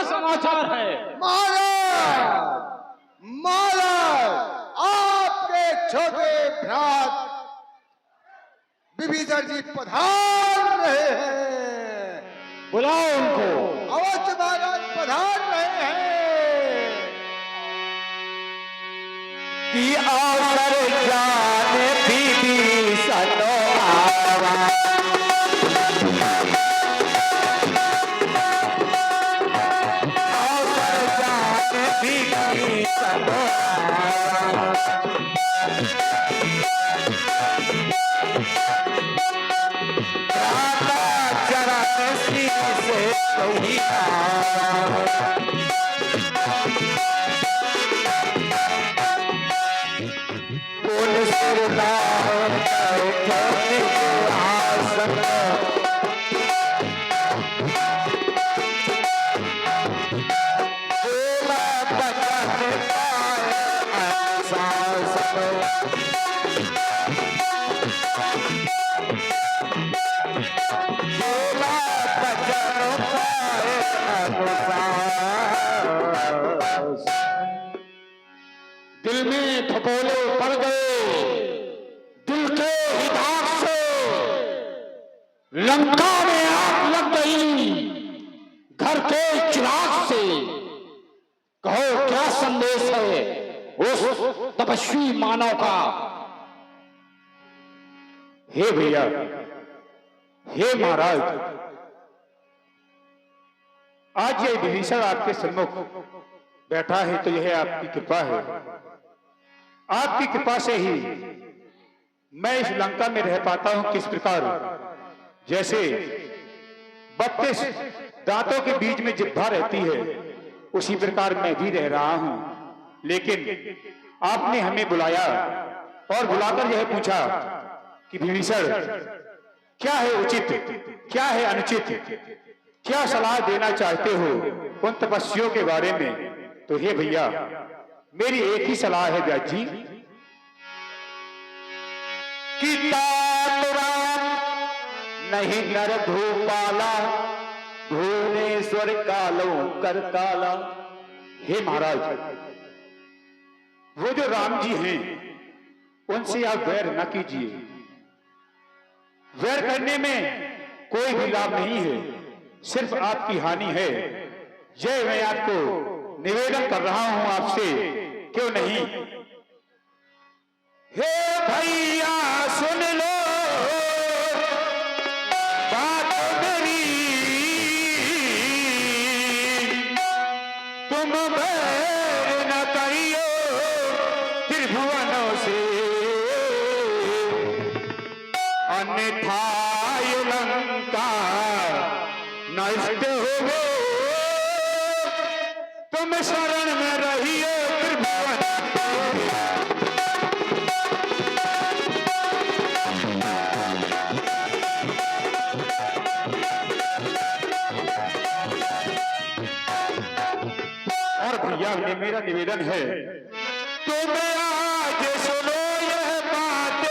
समाचार है? महाराज, महाराज, आपके छोटे भ्रात विभीषण जी पधार रहे हैं। बुलाओ उनको। अवश्य महाराज, पधार रहे हैं। कि अवसर जाने विभीषण आवा, अवसर जाने विभीषण आवा, राधा चरण शीश से कोई आवा, बोल सुरनाम करो आसन, बोला बचन पाए अनुशासन, बोला बचन पाए अनुशासन। दिल में थपोले पड़ गए, दिल के हिदार से लंका में आग लग गई, घर के चिराग से। कहो क्या संदेश है उस तपस्वी मानव का? हे भैया, हे महाराज, आज ये विभीषण आपके सम्मुख बैठा है तो यह आपकी कृपा है। आपकी कृपा से ही मैं इस लंका में रह पाता हूं। किस प्रकार? जैसे 32 दांतों के बीच में जिह्वा रहती है, उसी प्रकार मैं भी रह रहा हूं। लेकिन आपने हमें बुलाया और बुलाकर यह पूछा कि विभीषण, क्या है उचित, क्या है अनुचित, क्या सलाह देना चाहते हो उन तपस्वियों के बारे में? तो हे भैया, मेरी एक ही सलाह है व्यास जी कि तात राम नहीं नर धूपाला, भुवनेश्वर कालो कर काला। हे महाराज, वो जो राम जी हैं उनसे आप वैर न कीजिए। वैर करने में कोई भी लाभ नहीं है, सिर्फ आपकी हानि है। जय, मैं आपको निवेदन कर रहा हूं आपसे, क्यों नहीं? हे भैया सुन लो बात मेरी, तुम बैर न करियो त्रिभुवनों से, अन्यथा ये लंका नष्ट होवे, तुम शरण में रहियो त्रिभुवन। और भैया, ये मेरा निवेदन है, तुम आज सुनो यह बात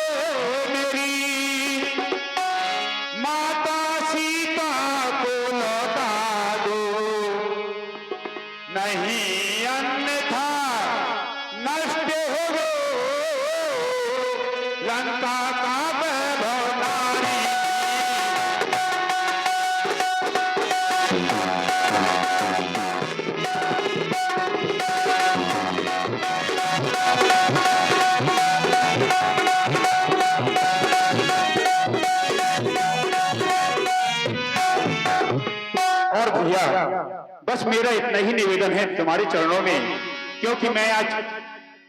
मेरी, माता सीता को लौटा दो, नहीं अन्यथा नष्ट होवे लंका का वैभव नारी। और भैया, बस मेरा इतना ही निवेदन है तुम्हारे चरणों में, क्योंकि मैं आज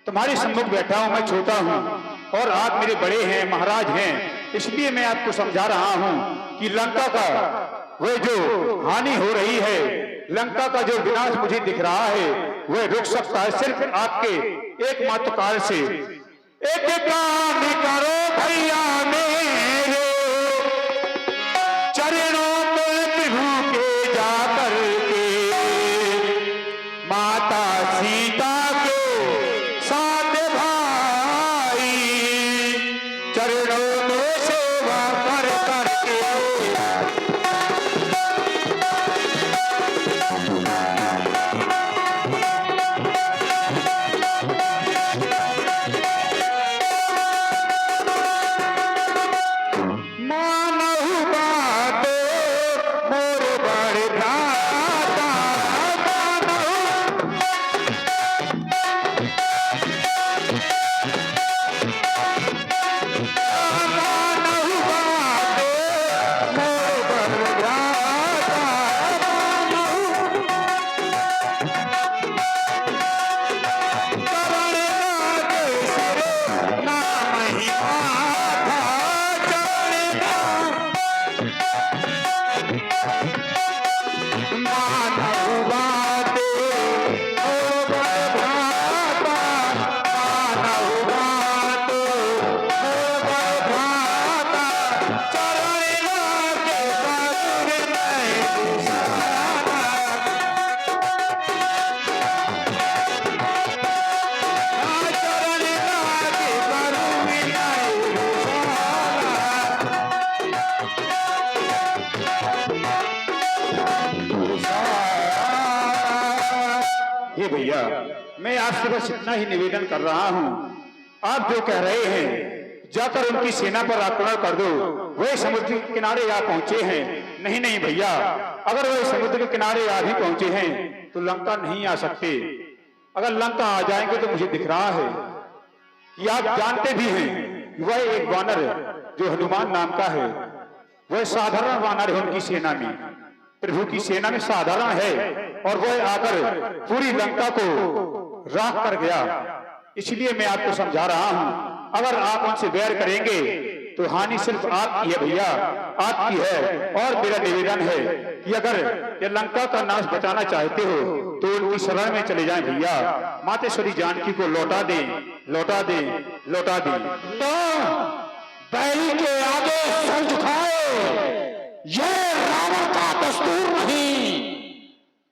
तुम्हारे सम्मुख बैठा हूं। मैं छोटा हूं और आप मेरे बड़े हैं, महाराज हैं, इसलिए मैं आपको समझा रहा हूं कि लंका का वह जो हानि हो रही है, लंका का जो विनाश मुझे दिख रहा है, वह रुक सकता है सिर्फ आपके एकमात्र कार्य से। एक काम करो भैया मेरे, चरणों में प्रभु के जाकर के, माता सीता के साथ भाई, चरणों में सेवा कर करके हे भैया, मैं आपसे बस इतना ही निवेदन कर रहा हूँ, आप जो कह रहे हैं जाकर उनकी सेना पर आक्रमण कर दो, वे समुद्र के किनारे आ पहुंचे हैं। नहीं नहीं भैया, अगर वे समुद्र के किनारे आ भी पहुंचे हैं तो लंका नहीं आ सकते। अगर लंका आ जाएंगे तो मुझे दिख रहा है कि आप जानते भी हैं वह एक वानर जो हनुमान नाम का है, वह साधारण वानर है उनकी सेना में, प्रभु की सेना में साधारण है, और वह आकर पूरी लंका को राख कर गया। इसलिए मैं आपको समझा रहा हूं, अगर आप उनसे बैर करेंगे तो हानि सिर्फ आपकी है भैया, आपकी है। और मेरा निवेदन है कि अगर ये लंका का नाश बचाना चाहते हो तो उनकी शरण में चले जाएं भैया, मातेश्वरी जानकी को लौटा दें, लौटा दें, लौटा दें। तो बैरी के आगे सर झुकाए ये रावण का दस्तूर नहीं।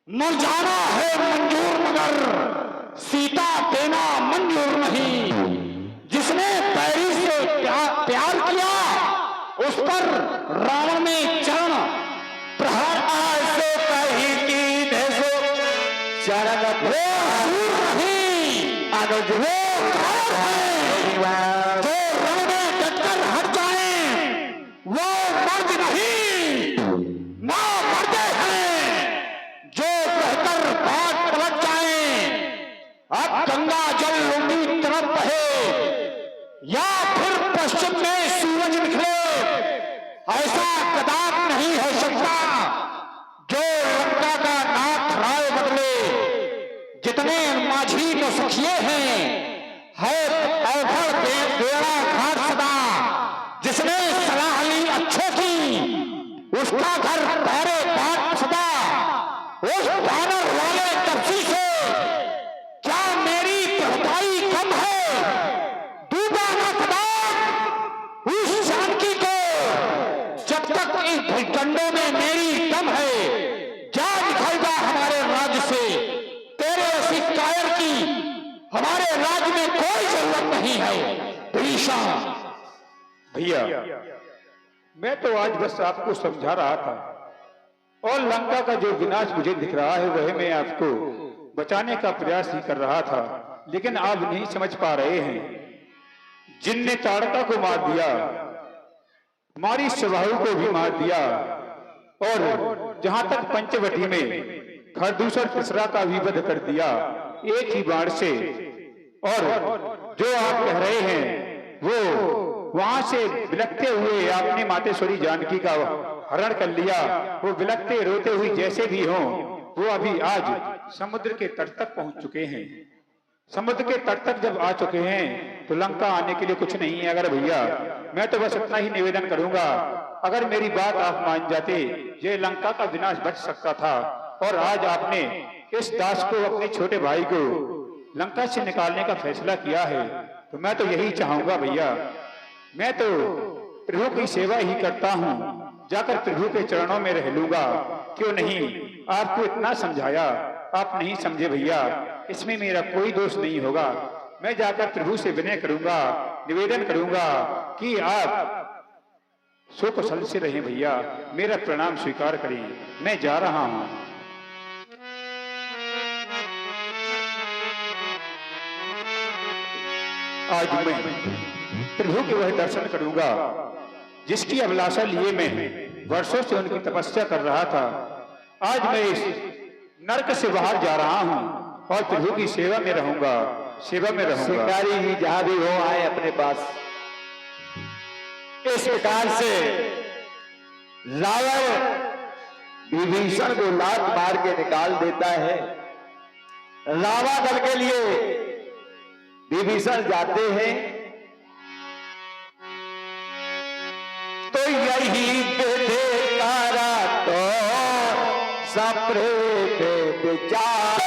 मर जाना है मंजूर मगर सीता देना मंजूर नहीं। जिसने बैरी से प्यार किया उस पर रावण ने चरण प्रहार ऐसे कही की देशो चरण नहीं अनुज वो जो रण में डटकर हट जाए वो मर्द नहीं, ना मर्दे हैं जो कहकर बात पलट जाए। अब गंगा जल लुंडी तरफ बहे या फिर पश्चिम में सूरज निकले, ऐसा कदाप नहीं हो सकता जो लंका का नाथ राय बदले। जितने माझी को सखिए हैं है अवघड़ बेड़ा घाट सदा, जिसने सलाह ली अच्छों की उसका घर पैरे बाट सदा। उस वानर वाले तपसी से क्या मेरी प्रभुताई कम है? डूबा ना कदम उस जानकी को जब तक इस भूखंडों में मेरी दम है। जा दिखाएगा हमारे राज्य से, तेरे ऐसी कायर की हमारे राज्य में कोई जरूरत नहीं है। भीषण भैया, मैं तो आज बस आपको समझा रहा था, और लंका का जो विनाश मुझे दिख रहा है वह मैं आपको बचाने का प्रयास ही कर रहा था, लेकिन आप नहीं समझ पा रहे हैं। जिनने ताड़का को मार दिया, मारी स्वभाव को भी मार दिया, और जहां तक पंचवटी में खरदूषण खसरा का भी वध कर दिया एक ही बाण से। और जो आप कह रहे हैं वो वहां से बिलखते हुए आपने मातेश्वरी जानकी का हरण कर लिया। वो बिलखते रोते हुए जैसे भी हों वो अभी आज समुद्र के तट तक पहुंच चुके हैं। समुद्र के तट तक जब आ चुके हैं तो लंका आने के लिए कुछ नहीं है। अगर भैया, मैं तो बस इतना ही निवेदन करूंगा, अगर मेरी बात आप मान जाते ये लंका का विनाश बच सकता था। और आज आपने इस दास को, अपने छोटे भाई को लंका से निकालने का फैसला किया है, तो मैं तो यही चाहूंगा भैया, मैं तो प्रभु की सेवा ही करता हूँ, जाकर प्रभु के चरणों में रह लूंगा। क्यों नहीं? आपको इतना समझाया, आप नहीं समझे भैया, इसमें मेरा कोई दोष नहीं होगा। मैं जाकर प्रभु से विनय करूंगा, निवेदन करूंगा कि आप सुकुशल से रहें भैया, मेरा प्रणाम स्वीकार करें। मैं जा रहा हूं। आज मैं प्रभु के वह दर्शन करूंगा जिसकी अभिलाषा लिए मैं वर्षों से उनकी तपस्या कर रहा था। आज मैं इस नरक से बाहर जा रहा हूं और प्रभु की सेवा में रहूंगा, सेवा में रहूंगा। शिकारी ही जहां भी हो आए अपने पास। इस प्रकार से रावण विभीषण को लात मार के निकाल देता है। रावण के लिए विभीषण जाते हैं तो यही बेकारा तो सप्रे पे विचार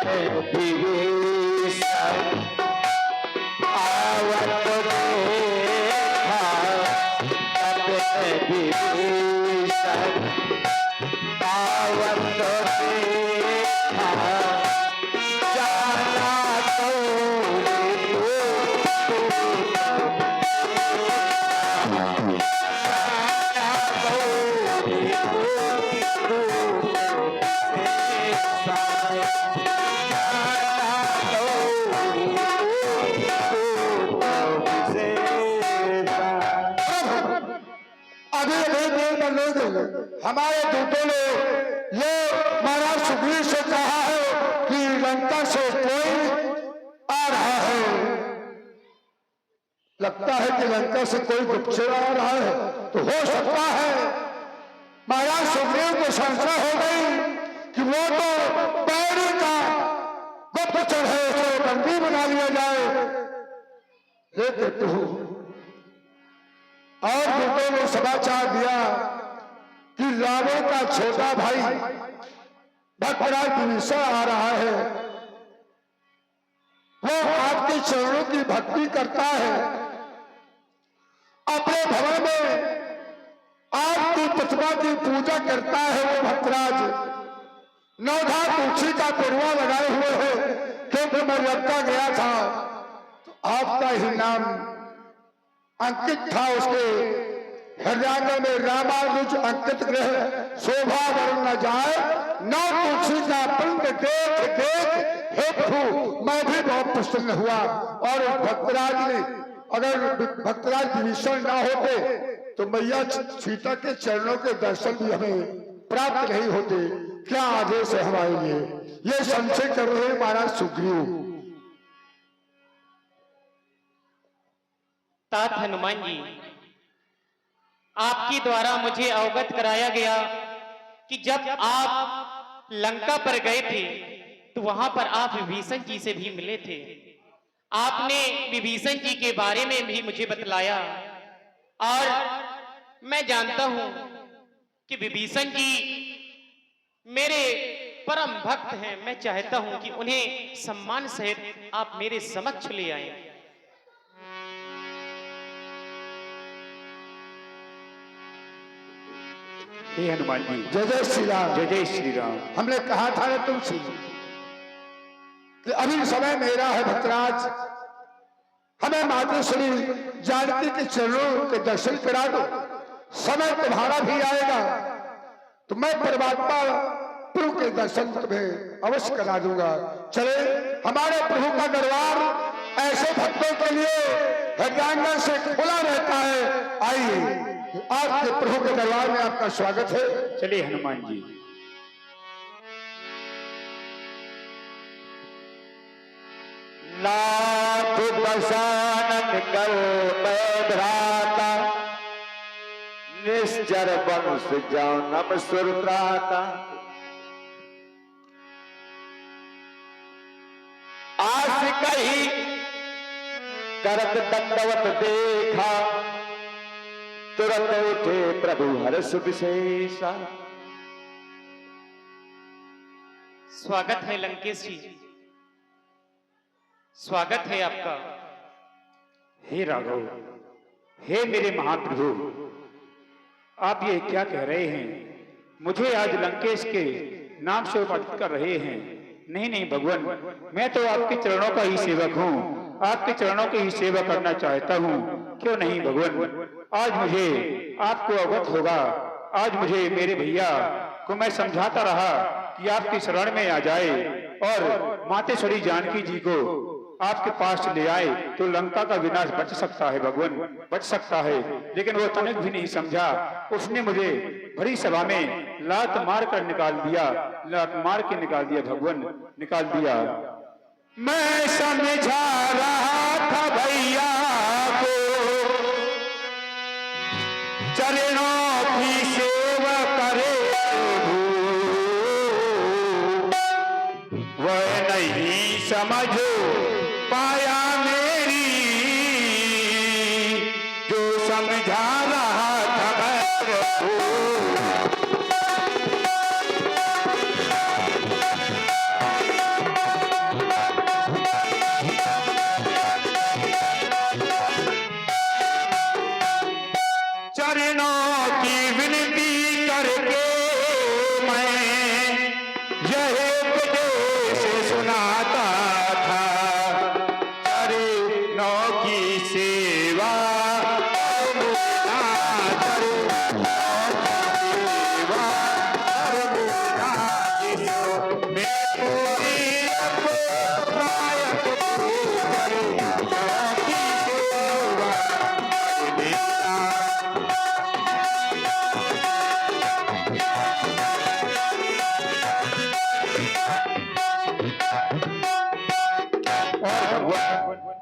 विभीषण आवत देखा तब विभीषण आवत देखा जाना हमारे दूतों ने ये महाराज सुग्रीव से कहा है कि लंका से कोई आ रहा है। लगता है कि लंका से कोई गुप्तचर आ रहा है, तो हो सकता है महाराज सुग्रीव को संशय हो गई कि वो तो पैरी का गुप्तचर है, उसे बंदी बना लिया जाए। लेकिन तू और दूतों ने समाचार दिया कि रावण का छोटा भाई भक्तराज विभीषण आ रहा है। वो आपके चरणों की भक्ति करता है, अपने भवन में आपकी प्रतिमा की पूजा करता है। वो भक्तराज नौधा तुलसी का पेड़वा लगाए हुए है, क्योंकि मैं लंका गया था तो आपका ही नाम अंकित था उसके हृदय में। रामानुज अंकित ग्रह शोभा वर्ण न जाए, नौ तुलसी का पिंड देख देख हेतु मैं भी बहुत प्रसन्न हुआ। और भक्तराज ने, अगर भक्तराज विभीषण ना होते तो मैया सीता के चरणों के दर्शन भी हमें प्राप्त नहीं होते। क्या आदेश है हमारे लिए, ये संशय कर रहे हैं महाराज सुग्रीव। तात हनुमान जी, आपके द्वारा मुझे अवगत कराया गया कि जब आप लंका पर गए थे तो वहां पर आप विभीषण जी से भी मिले थे। आपने विभीषण जी के बारे में भी मुझे बतलाया और मैं जानता हूं कि विभीषण जी मेरे परम भक्त हैं। मैं चाहता हूं कि उन्हें सम्मान सहित आप मेरे समक्ष ले आए। हे हनुमान जी, जय जय श्री राम। जय जय श्री राम। हमने कहा था ना तुमसे कि अभी समय मेरा है भक्तराज, हमें मातृश्री जानकी के चरणों के दर्शन करा दो। समय तुम्हारा भी आएगा तो मैं परमात्मा प्रभु के दर्शन तुम्हें अवश्य करा दूंगा। चले, हमारे प्रभु का दरबार ऐसे भक्तों के लिए हृदयांगन से खुला रहता है। आइए, आपके प्रभु के दरबार में आपका स्वागत है। चलिए हनुमान जी। नाथ बसानन कर भ्राता, निश्चर वंश जौनम सुरत्राता। आस कही करत दंडवत देखा, तुरंत उठे प्रभु हर्ष विशेषा। स्वागत है लंकेश जी, स्वागत है आपका। हे राघव, हे मेरे महाप्रभु, आप ये क्या कह रहे हैं? मुझे आज लंकेश के नाम से उपाधित कर रहे हैं। नहीं नहीं भगवान, मैं तो आपके चरणों का ही सेवक हूँ, आपके चरणों की ही सेवा करना चाहता हूँ। क्यों नहीं भगवान, आज मुझे आपको अवगत होगा। आज मुझे मेरे भैया को मैं समझाता रहा कि आपकी शरण में आ जाए और मातेश्वरी जानकी जी को आपके पास ले आए तो लंका का विनाश बच सकता है भगवान, बच सकता है। लेकिन वो तनिक भी नहीं समझा। उसने मुझे बड़ी सभा में लात मार कर निकाल दिया, लात मार के निकाल दिया भगवान, निकाल दिया। मैं समझा रहा था भैया को, चरणों की सेवा करे वह नहीं समझ पाया मेरी, जो समझा रहा था प्रभु।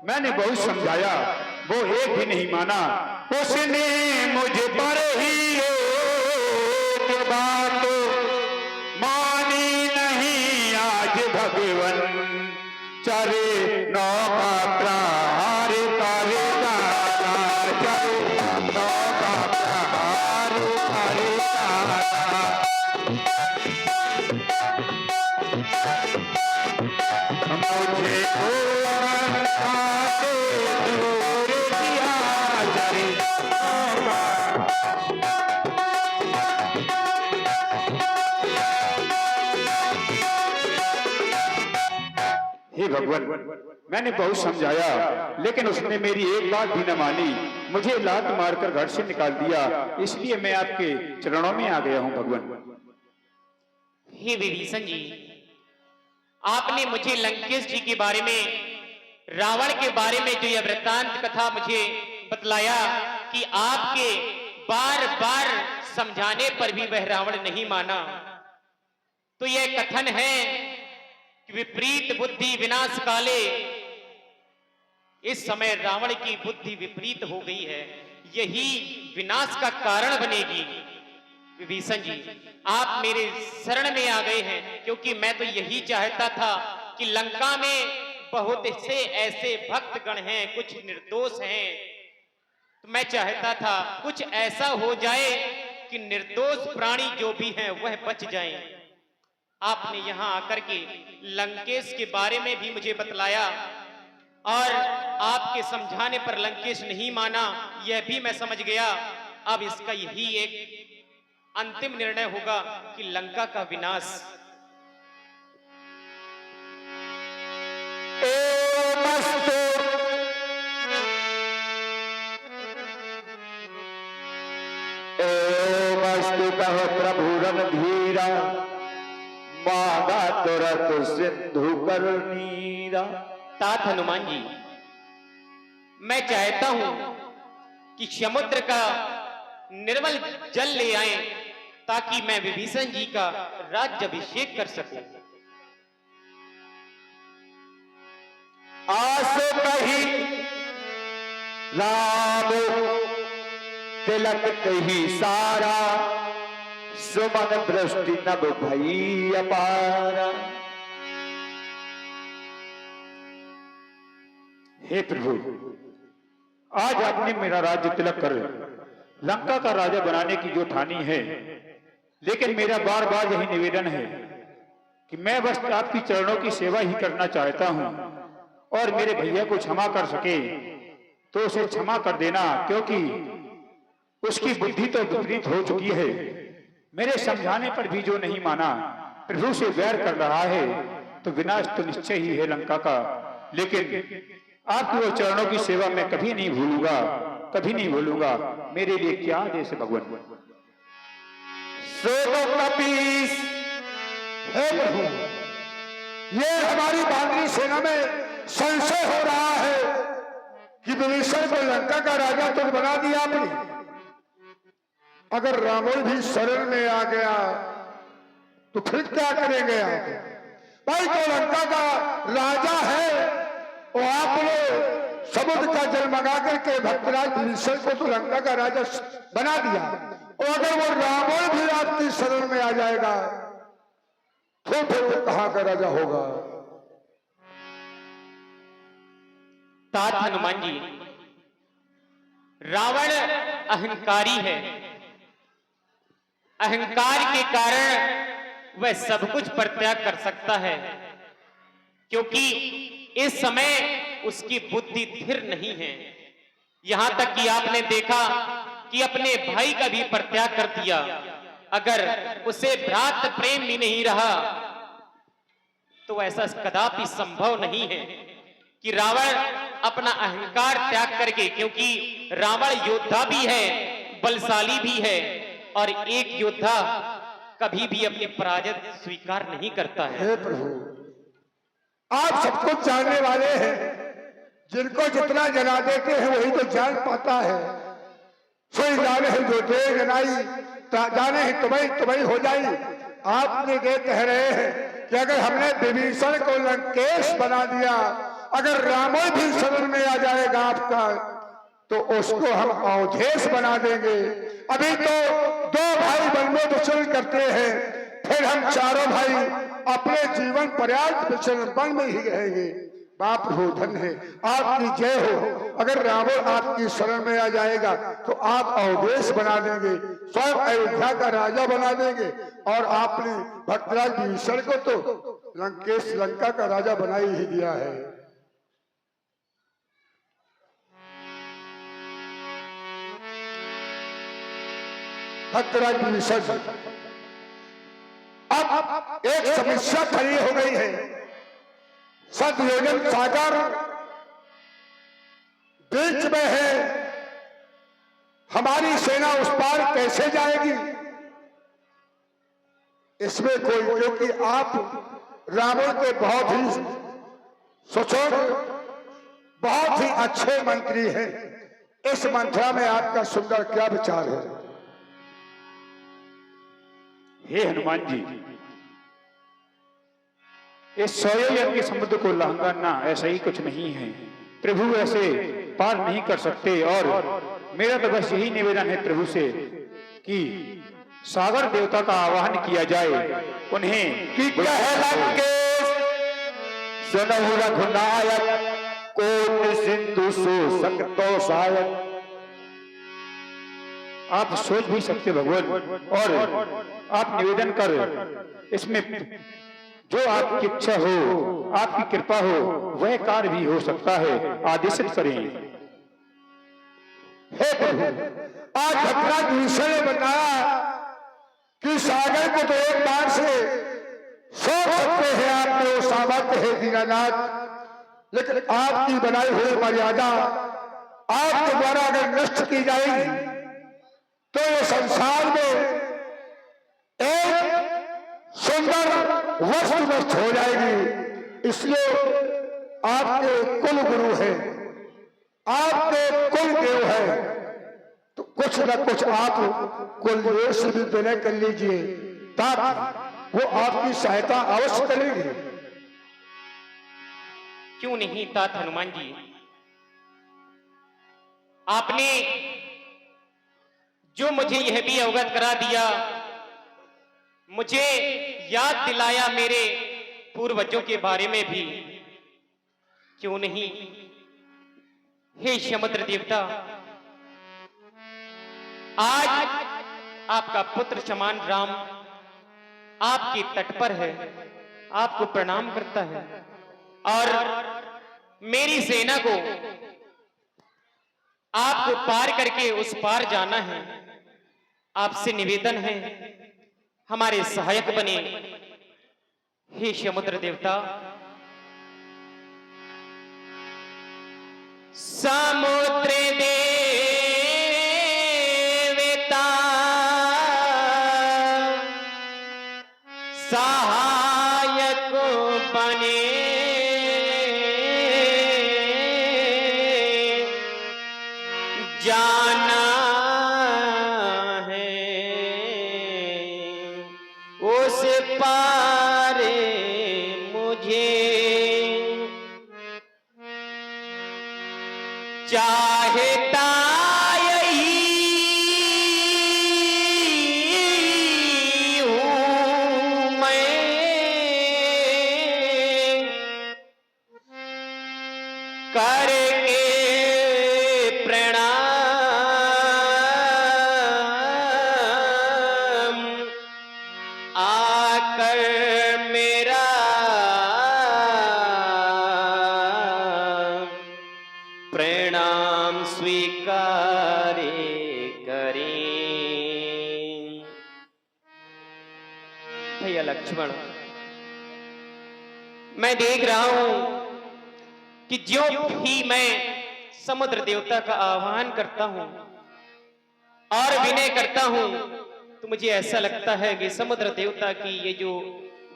मैंने बहुत समझाया, वो एक भी नहीं माना। उसने मुझ पर ही एक बात मानी नहीं, आज भगवन चरे नौका प्रहार करेगा, चरे नौका प्रहार करेगा। मुझे आके दूर किया, चरे नौका। हे भगवान, मैंने बहुत समझाया, लेकिन उसने मेरी एक बात भी न मानी, मुझे लात मारकर घर से निकाल दिया। इसलिए मैं आपके चरणों में आ गया हूं भगवान। हे विभीषण जी, आपने मुझे लंकेश जी के बारे में, रावण के बारे में जो यह वृत्तांत कथा मुझे बतलाया कि आपके बार बार समझाने पर भी वह रावण नहीं माना, तो यह कथन है कि विपरीत बुद्धि विनाश काले। इस समय रावण की बुद्धि विपरीत हो गई है, यही विनाश का कारण बनेगी। विभीषण जी, आप मेरे शरण में आ गए हैं, क्योंकि मैं तो यही चाहता था कि लंका में बहुत से ऐसे भक्तगण हैं, कुछ निर्दोष हैं, तो मैं चाहता था कुछ ऐसा हो जाए कि निर्दोष प्राणी जो भी हैं वह बच जाएं। आपने यहां आकर के लंकेश के बारे में भी मुझे बतलाया, और आपके समझाने पर लंकेश नहीं माना, यह भी मैं समझ गया। अब इसका यही एक अंतिम निर्णय होगा कि लंका का विनाश। मस्तु कह प्रभु रणधीरा, मांगा तुरत सिंधु कर नीरा। तात हनुमान जी, मैं चाहता हूं कि समुद्र का निर्मल जल ले आए, ताकि मैं विभीषण जी का राज्याभिषेक कर सकूं। आस कही राम तिलक कही सारा, सुमन दृष्टि नभ भई अपारा। हे प्रभु, आज आपने मेरा राज्य तिलक कर लंका का राजा बनाने की जो ठानी है, लेकिन मेरा बार बार यही निवेदन है कि मैं बस आपकी चरणों की सेवा ही करना चाहता हूं, और मेरे भैया को क्षमा कर सके तो उसे क्षमा कर देना, क्योंकि उसकी बुद्धि तो विपरीत हो चुकी है। मेरे समझाने पर भी जो नहीं माना, प्रभु से वैर कर रहा है, तो विनाश तो निश्चय ही है लंका का। लेकिन आपकी वो चरणों की सेवा मैं कभी नहीं भूलूंगा, कभी नहीं भूलूंगा। मेरे लिए क्या आदेश है भगवान? सोनो कपीस, हे प्रभु, ये हमारी बानरी सेना में संशय हो रहा है कि विभीषण को लंका का राजा तो बना दिया आपने, अगर रावण भी शरण में आ गया तो फिर क्या करेंगे आप? भाई तो लंका का राजा है, और आपने समुद्र का जल मंगा करके भक्तराज विभीषण को तो लंका का राजा बना दिया, और अगर वो रावण भी आपकी शरण में आ जाएगा तो फिर वो कहां का राजा होगा? तात हनुमान जी, रावण अहंकारी है, अहंकार के कारण वह सब कुछ परित्याग कर सकता है, क्योंकि इस समय उसकी बुद्धि स्थिर नहीं है। यहां तक कि आपने देखा कि अपने भाई का भी परित्याग कर दिया। अगर उसे भ्रात प्रेम भी नहीं रहा तो ऐसा कदापि संभव नहीं है कि रावण अपना अहंकार त्याग करके, क्योंकि रावण योद्धा भी है, बलशाली भी है, और एक योद्धा कभी भी अपनी पराजय स्वीकार नहीं करता है। हे प्रभु, आप सब कुछ जानने वाले हैं, जिनको जितना जला देते हैं वही तो जान पाता है। सोई जाने हैं जो दे जनाई, जाने हैं तुम्हें हो जाई। आपने ये कह रहे हैं कि अगर हमने विभीषण को लंकेश बना दिया अगर रामो भी शरण में आ जाएगा आपका तो उसको हम अवधेश बना देंगे। अभी तो दो भाई वन में विचरण करते हैं, फिर हम चारों भाई अपने जीवन पर्याप्त विचरण वन में ही रहेंगे। बाप हो धन है, आपकी जय हो। अगर रावण आपकी शरण में आ जाएगा तो आप अवधेश बना देंगे, स्वयं अयोध्या का राजा बना देंगे। और आपने भक्तराज विभीषण को तो लंकेश लंका का राजा बना ही दिया है। भक्तराज विभीषण, अब एक समस्या खड़ी हो गई है। सतयोजन सागर बीच में है, हमारी सेना उस पार कैसे जाएगी? इसमें कोई, क्योंकि आप रावण के बहुत ही सुचोर, बहुत ही अच्छे मंत्री हैं, इस मंत्रा में आपका सुंदर क्या विचार है? हे हनुमान जी, इस सौयोजन के समुद्र को लांघना ऐसा ही कुछ नहीं है। प्रभु ऐसे पार नहीं कर सकते। और मेरा तो बस यही निवेदन है प्रभु से कि सागर देवता का आवाहन किया जाए, उन्हें कि कहे लंकेश सुनहु रघुनायक, कोट सिंधु शोषक तो शायक। आप सोच भी सकते भगवान, और आप निवेदन कर इसमें जो आपकी इच्छा हो, आपकी कृपा हो, वह कार्य भी हो सकता है। आदेशित करें। हे प्रभु, आज भक्तराज विभीषण ने बताया कि सागर को तो एक बार से सोच सकते हैं, आपने वो सामर्थ्य है दीनानाथ, लेकिन आपकी बनाई हुई मर्यादा आपके द्वारा अगर नष्ट की जाएगी तो ये संसार में एक सुंदर वस्तु नष्ट हो जाएगी। इसलिए आपके कुल गुरु हैं, आपके कुल देव हैं, तो कुछ न कुछ आप कुलदेव से भी विनय कर लीजिए, ताकि वो आपकी सहायता अवश्य करेंगे। क्यों नहीं तात हनुमान जी, आपने जो मुझे यह भी अवगत करा दिया, मुझे याद दिलाया मेरे पूर्वजों के बारे में भी। क्यों नहीं हे समुद्र देवता, आज आपका पुत्र समान राम आपके तट पर है, आपको प्रणाम करता है, और मेरी सेना को आपको पार करके उस पार जाना है। आपसे निवेदन है, हमारे सहायक बने हे समुद्र देवता। समुद्र देवता सहायक बने, जाना है उस पारे मुझे, चाहता यही हूं मैं, करके प्रणाम आकर मेरा प्रणाम स्वीकार करें। भैया लक्ष्मण, मैं देख रहा हूं कि जो भी मैं समुद्र देवता का आह्वान करता हूं और विनय करता हूं, तो मुझे ऐसा लगता है कि समुद्र देवता की ये जो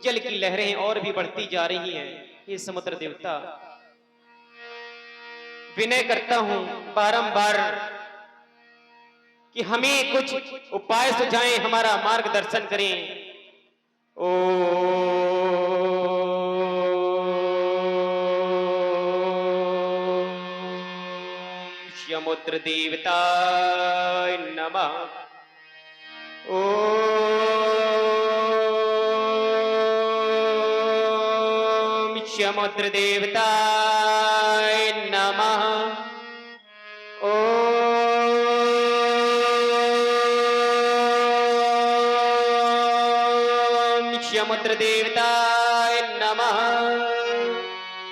जल की लहरें और भी बढ़ती जा रही हैं। ये समुद्र देवता, विनय करता हूं बारंबार कि हमें कुछ उपाय सुझाएं, हमारा मार्गदर्शन करें। ओ समुद्र देवताय नमः। ओम समुद्र देवताय नमः। ओम समुद्र देवताय नमः।